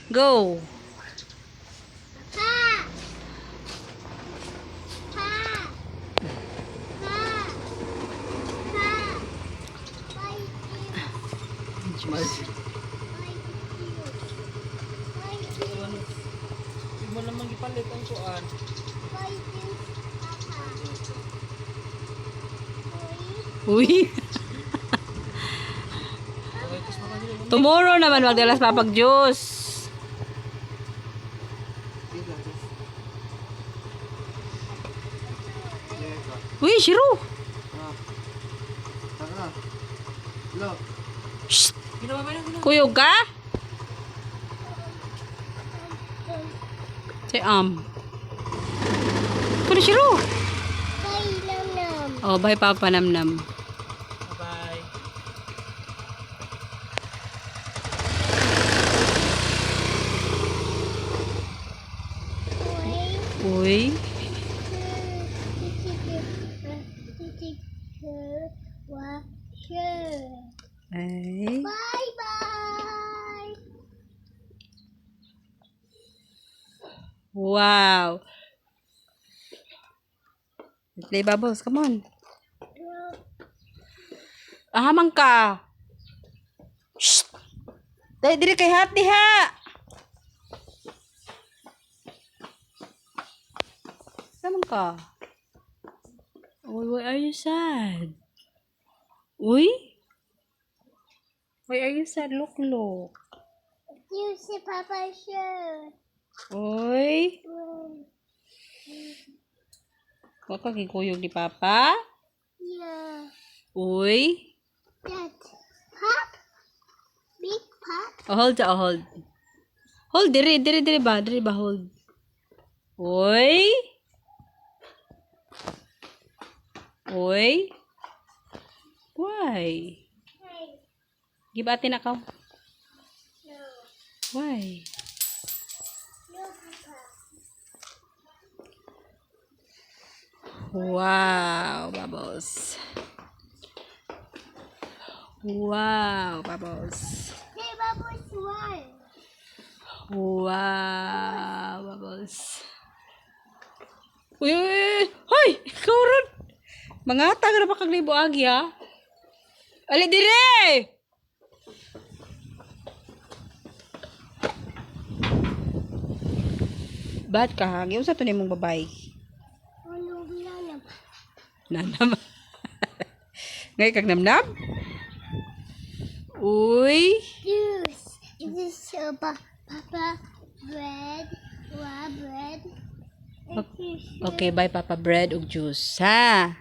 Go. Ha! Ha! Ha! Ha! Hindi mo naman ipalit ang kuan. Uy. Tomorrow naman magdalas papag juice. Uy, Shiro. Shh. Kuyog ka? Say Kuno Shiro. Oh, bye Papa Namnam. Bye. Uy. Ay. Bye bye. Wow. Play bubbles, come on. Ahamang ka. Shh. Dahil diri kay hati ha. Ahamang ka. Uy, why are you sad? Uy? Why are you sad? Look. You see Papa's shirt. Uy? Huwag ka kikuyog ni Papa? Yeah. Uy? That pop. Big pop. Oh, hold. Hold, diri ba, hold. Uy? Uy? Why? Hey. Gibatin ako. No. Why? No, Papa. Wow, Bubbles. Wow, Bubbles. Hey, Bubbles, one. Wow, Bubbles. Uy! Hoy! Ikaw ron! Mangatag na ba kag libo agi ha? Ali dire! Bad ka ha? Giyon sa to nimong babay. Ano bilang? Nanam. Ngay kag namnam? Uy! Juice. This is Papa bread. Bread. Okay, bye Papa bread ug juice ha.